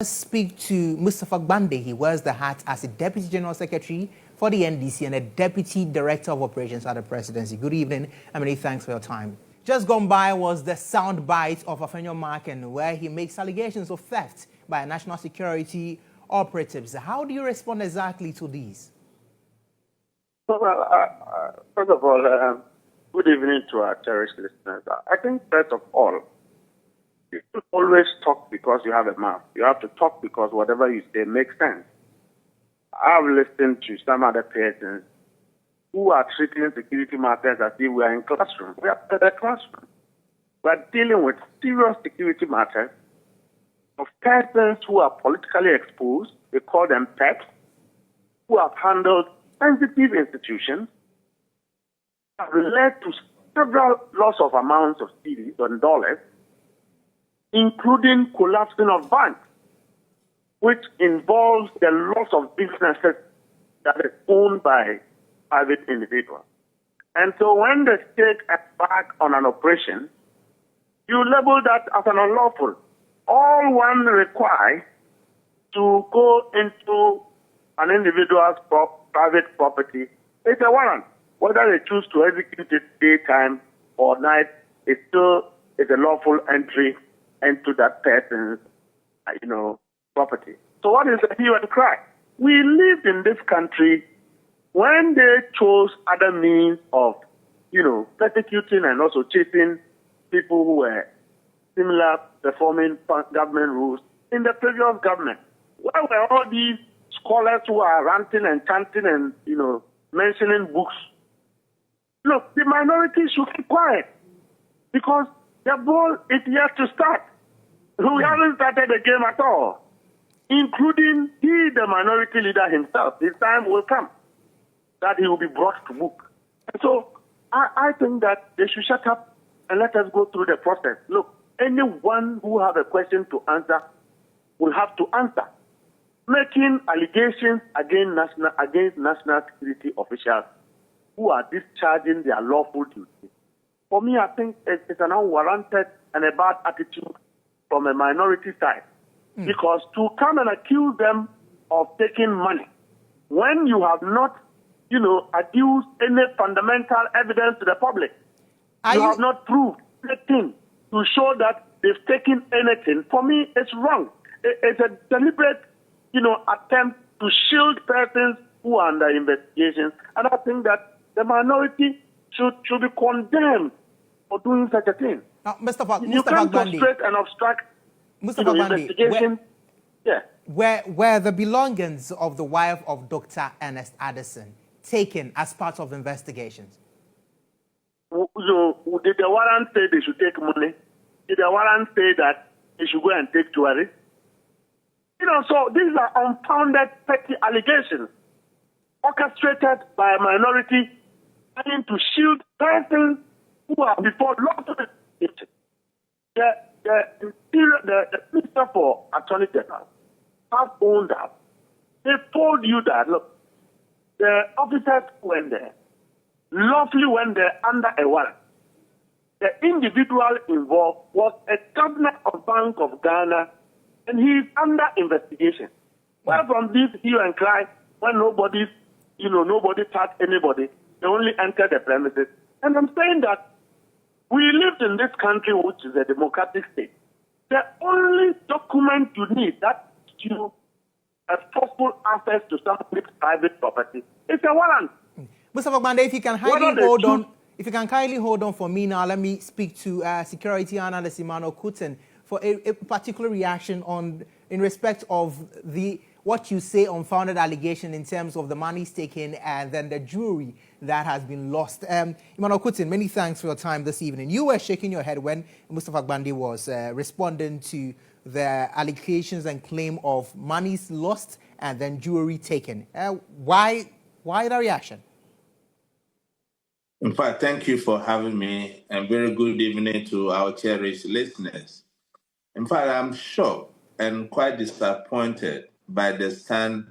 Speak to Mustapha Gbande. He wears the hat as a Deputy General Secretary for the NDC and a Deputy Director of Operations at the Presidency. Good evening, and many thanks for your time. Just gone by was the sound bite of Afenyo Marken, where he makes allegations of theft by national security operatives. How do you respond exactly to these? Well, first of all, good evening to our cherished listeners. I think, first of all, you should always talk because you have a mouth. You have to talk because whatever you say makes sense. I've listened to some other persons who are treating security matters as if we are in classroom. We are at a classroom. We are dealing with serious security matters of persons who are politically exposed. We call them PEPs, who have handled sensitive institutions, have led to several loss of amounts of cedis and dollars, including collapsing of banks, which involves the loss of businesses that is owned by private individuals. And so when they take a back on an operation, you label that as an unlawful. All one requires to go into an individual's private property is a warrant. Whether they choose to execute it daytime or night, it still is a lawful entry into that person's, property. So what is the hue and cry? We lived in this country when they chose other means of, persecuting and also chasing people who were similar performing government rules in the previous government. Where were all these scholars who are ranting and chanting and, mentioning books? Look, the minority should keep quiet because the ball is yet to start. We haven't started the game at all, including the minority leader himself. His time will come that he will be brought to book. And so I think that they should shut up and let us go through the process. Look, anyone who has a question to answer will have to answer. Making allegations against national security officials who are discharging their lawful duty. For me, I think it's an unwarranted and a bad attitude from a minority side. Because to come and accuse them of taking money when you have not, adduced any fundamental evidence to the public, you have not proved anything to show that they've taken anything. For me, it's wrong. It's a deliberate, attempt to shield persons who are under investigation. And I think that the minority should be condemned for doing such a thing. Now, Mustapha can't Gbande, frustrate and obstruct investigation. Where were the belongings of the wife of Dr. Ernest Addison taken as part of the investigations? Did the warrant say they should take money? Did the warrant say that they should go and take jewelry? So these are unfounded, petty allegations orchestrated by a minority trying to shield persons who are before lawful institutions. The Minister for Attorney General have owned up. They told you that, look, the officers went there, lawfully went there under a warrant. The individual involved was a governor of Bank of Ghana, and he is under investigation. Well, from this hue and cry, when nobody touched anybody, they only entered the premises. And I'm saying that we lived in this country, which is a democratic state. The only document you need that you have forceful access to somebody's private property is a warrant. Mustapha Gbande, if you can kindly hold on for me now, let me speak to Security Analyst Emmanuel Kutin for a particular reaction in respect of what you say unfounded allegation in terms of the money's taken and then the jewelry that has been lost. Emmanuel Kutin, many thanks for your time this evening. You were shaking your head when Mustapha Gbande was responding to the allegations and claim of monies lost and then jewelry taken. Why the reaction? In fact, thank you for having me, and very good evening to our cherished listeners. In fact, I'm shocked and quite disappointed by the stand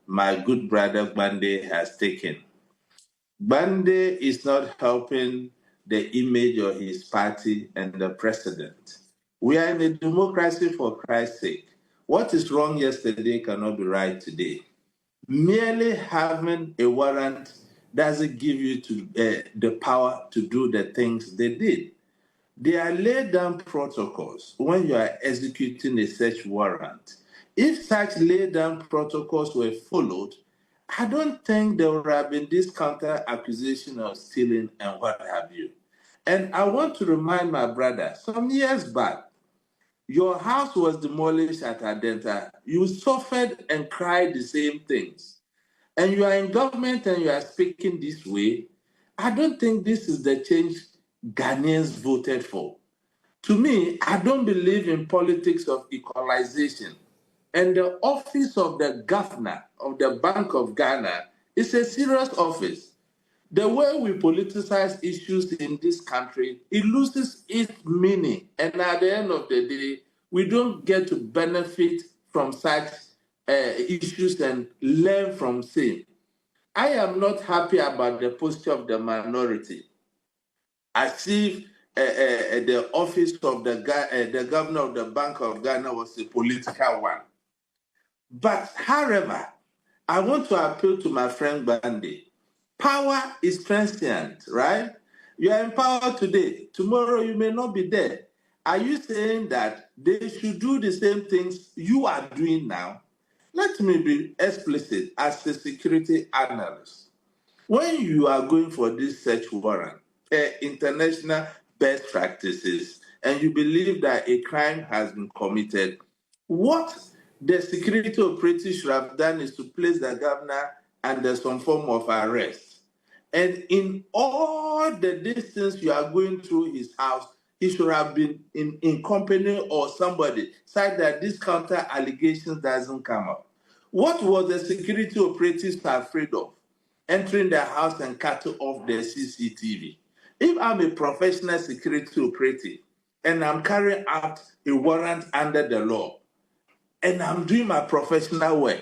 my good brother Gbande has taken. Gbande is not helping the image of his party and the president. We are in a democracy, for Christ's sake. What is wrong yesterday cannot be right today. Merely having a warrant doesn't give you the power to do the things they did. There are laid down protocols when you are executing a search warrant. If such laid down protocols were followed, I don't think there would have been this counter accusation of stealing and what have you. And I want to remind my brother, some years back, your house was demolished at Adenta. You suffered and cried the same things. And you are in government and you are speaking this way. I don't think this is the change Ghanaians voted for. To me, I don't believe in politics of equalization. And the office of the governor of the Bank of Ghana is a serious office. The way we politicize issues in this country, it loses its meaning. And at the end of the day, we don't get to benefit from such issues and learn from same. I am not happy about the posture of the minority. As if the office of the governor of the Bank of Ghana was a political one. But however, I want to appeal to my friend Gbande. Power is transient, right? You are in power today. Tomorrow you may not be there. Are you saying that they should do the same things you are doing now? Let me be explicit as a security analyst. When you are going for this search warrant, international best practices, and you believe that a crime has been committed, what the security operatives should have done is to place the governor under some form of arrest. And in all the distance you are going through his house, he should have been in company or somebody, such that this counter allegations doesn't come up. What was the security operatives afraid of? Entering the house and cutting off the CCTV. If I'm a professional security operative and I'm carrying out a warrant under the law and I'm doing my professional work,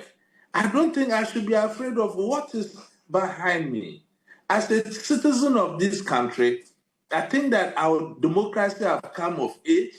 I don't think I should be afraid of what is behind me. As a citizen of this country, I think that our democracy has come of age.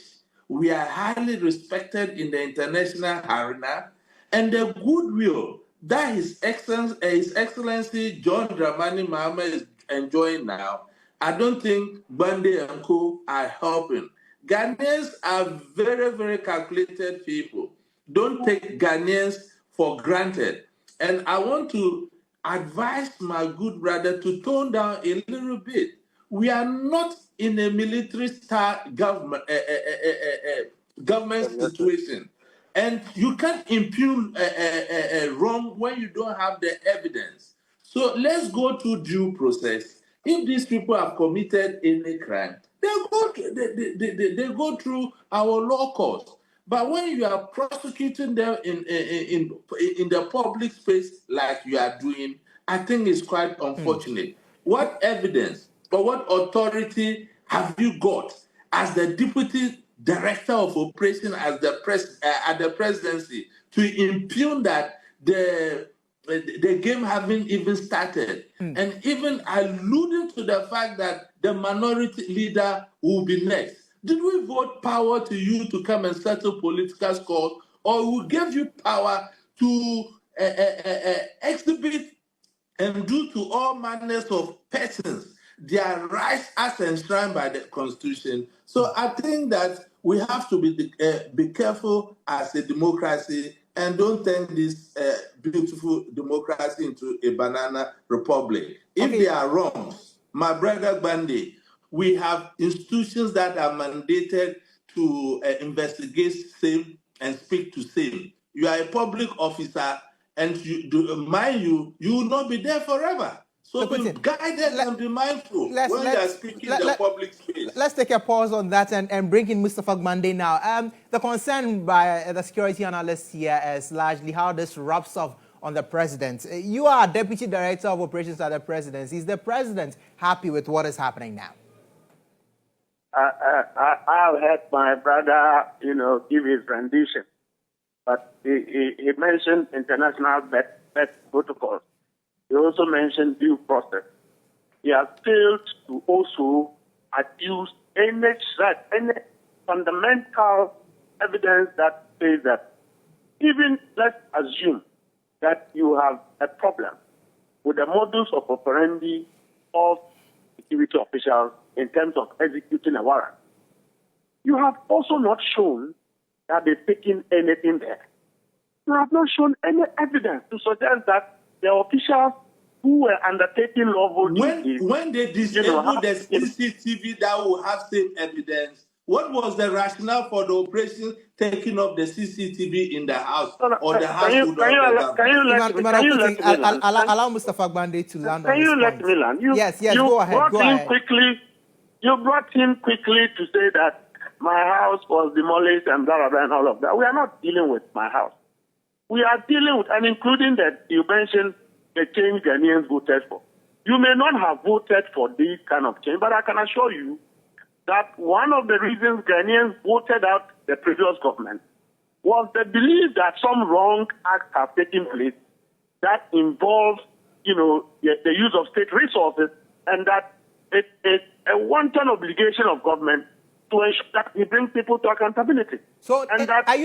We are highly respected in the international arena, and the goodwill that His Excellency John Dramani Mahama is enjoying now, I don't think Gbande and Co. are helping. Ghanaians are very, very calculated people. Don't take Ghanaians for granted. And I want to advise my good brother to tone down a little bit. We are not in a military-style government situation. And you can't impugn wrong when you don't have the evidence. So let's go through due process. If these people have committed any crime, they go through our law courts. But when you are prosecuting them in the public space like you are doing, I think it's quite unfortunate. What evidence or what authority have you got as the deputy director of operation at the presidency to impugn that the game haven't even started, and even alluding to the fact that the minority leader will be next? Did we vote power to you to come and settle political scores, or we gave you power to exhibit and do to all manners of persons their rights as enshrined by the Constitution? So I think that we have to be careful as a democracy and don't turn this beautiful democracy into a banana republic. If they are wrong, my brother Gbande, we have institutions that are mandated to investigate same and speak to same. You are a public officer, and you will not be there forever. So be guided and be mindful when you are speaking in the public space. Let's take a pause on that and bring in Mustapha Gbande now. The concern by the security analysts here is largely how this rubs off on the president. You are Deputy Director of Operations at the presidency. Is the president happy with what is happening now? I've heard my brother, give his rendition. But he mentioned international best protocols. He also mentioned due process. He has failed to also adduce any fundamental evidence that says that Even let's assume that you have a problem with the modus of operandi of security officials in terms of executing a warrant. You have also not shown that they've taken anything there. You have not shown any evidence to suggest that the officials who were undertaking lawful duties... When they disabled the CCTV that will have same evidence, what was the rationale for the operation taking up the CCTV in the house or the household of the government? Can you let me land? Allow Mustapha Gbande to land on his Can you let point. me land? Yes, go ahead. You brought in quickly to say that my house was demolished and blah, blah, blah, and all of that. We are not dealing with my house. We are dealing with, and including that you mentioned the change Ghanaians voted for. You may not have voted for this kind of change, but I can assure you that one of the reasons Ghanaians voted out the previous government was the belief that some wrong acts have taken place that involves, the use of state resources, and that it's a wanton obligation of government to ensure that we bring people to accountability. So, and that are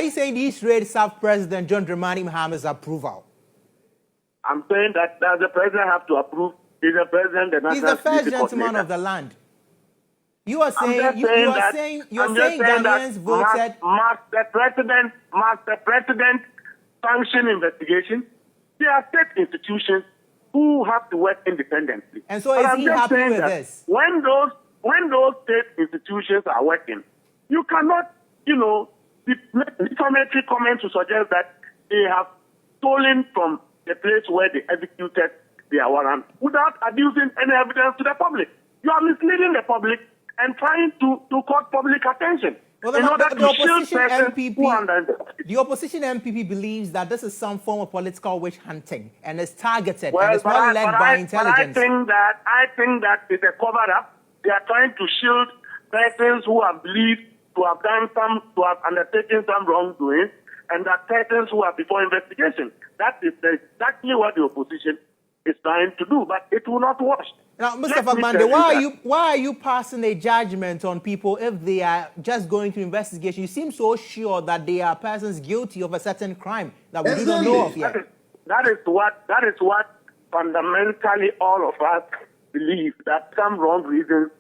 you saying these raids have President John Dramani Mahama's approval? I'm saying that the president have to approve. He's the president. He's the first gentleman of the land. You are saying Ghanaians voted. Must the president sanction investigation? There are state institutions who have to work independently. And so, is he happy with this? When those state institutions are working, you cannot, make defamatory comments to suggest that they have stolen from the place where they executed their warrant without adducing any evidence to the public. You are misleading the public and trying to court public attention. Well, the opposition MPP believes that this is some form of political witch hunting and is targeted and is not led by intelligence. I think that it's a cover-up. They are trying to shield persons who are believed to have undertaken some wrongdoing, and that persons who are before investigation. That is exactly what the opposition is trying to do, but it will not wash. Now, Mustapha Gbande, why are you passing a judgment on people if they are just going through investigation? You seem so sure that they are persons guilty of a certain crime that we do not know of yet. That is what fundamentally all of us believe, that some wrong reasons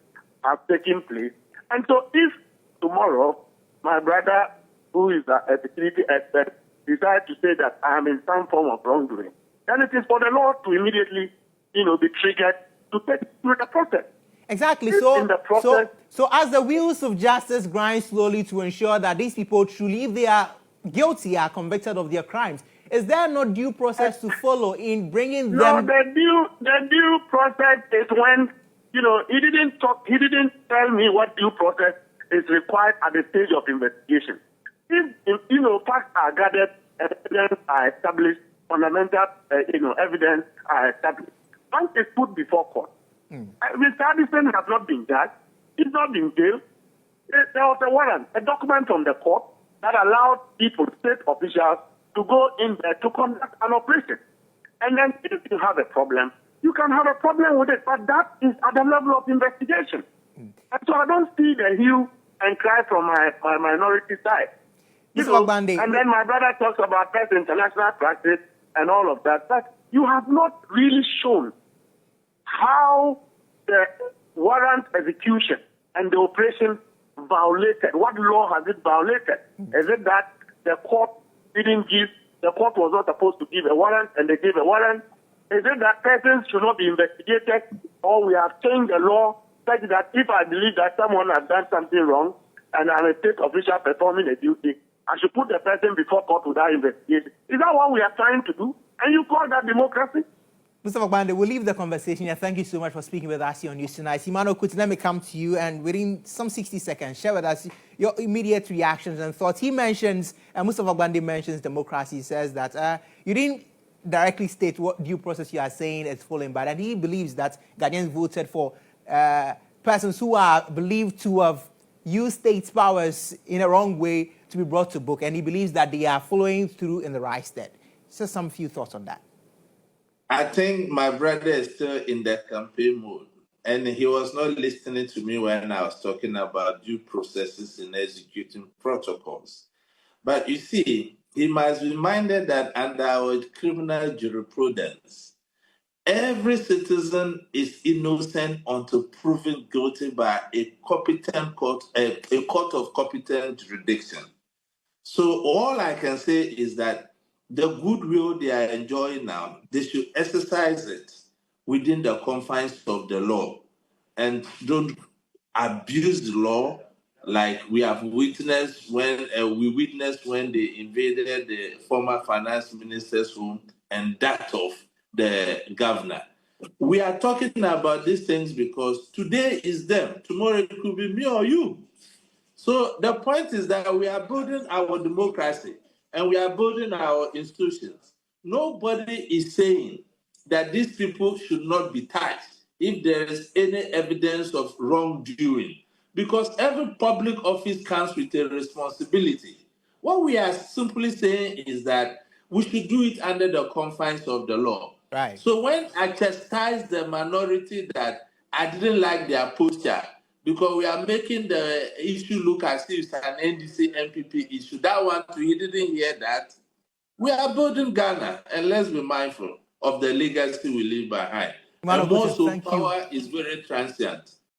have taken place. And so if tomorrow my brother, who is a security expert, decides to say that I am in some form of wrongdoing, then it is for the law to immediately, be triggered to take through the process. Exactly. So as the wheels of justice grind slowly to ensure that these people truly, if they are guilty, are convicted of their crimes, is there no due process to follow in bringing them? No, the due process is when, he didn't tell me what due process is required at the stage of investigation. If facts are gathered, evidence are established, fundamental, evidence are established. Once it's put before court, Mr. Addison has not been judged. He's not been jailed. There was a warrant, a document from the court that allowed people, state officials, to go in there to conduct an operation. And then if you have a problem, you can have a problem with it, but that is at the level of investigation. And so I don't see the hue and cry from my minority side. And then my brother talks about best international practice and all of that. But you have not really shown how the warrant execution and the operation violated. What law has it violated? Is it that the court was not supposed to give a warrant and they gave a warrant? Is it that persons should not be investigated, or we have changed the law such that if I believe that someone has done something wrong and I'm a state official performing a duty, I should put the person before court without investigation? Is that what we are trying to do? And you call that democracy? Mustapha Gbande, we'll leave the conversation here. Thank you so much for speaking with us here on News Tonight. Emmanuel Kutin, let me come to you, and within some 60 seconds, share with us your immediate reactions and thoughts. He mentions, and Mustapha Gbande mentions democracy. He says that you didn't directly state what due process you are saying is following, but and he believes that Ghanaians voted for persons who are believed to have used state powers in a wrong way to be brought to book, and he believes that they are following through in the right stead. Just some few thoughts on that. I think my brother is still in the campaign mode, and he was not listening to me when I was talking about due processes in executing protocols. But you see, he must be reminded that under our criminal jurisprudence, every citizen is innocent until proven guilty by a competent court, a court of competent jurisdiction. So all I can say is that the goodwill they are enjoying now, they should exercise it within the confines of the law and don't abuse the law like we have witnessed when they invaded the former finance minister's home and that of the governor. We are talking about these things because today is them, tomorrow it could be me or you. So the point is that we are building our democracy and we are building our institutions. Nobody is saying that these people should not be touched if there is any evidence of wrongdoing, because every public office comes with a responsibility. What we are simply saying is that we should do it under the confines of the law. Right. So when I chastise the minority that I didn't like their posture, because we are making the issue look as if it's an NDC MPP issue. That one too, he didn't hear that. We are building Ghana, and let's be mindful of the legacy we leave behind. Emmanuel And more Kutin, so, thank you. power is very transient.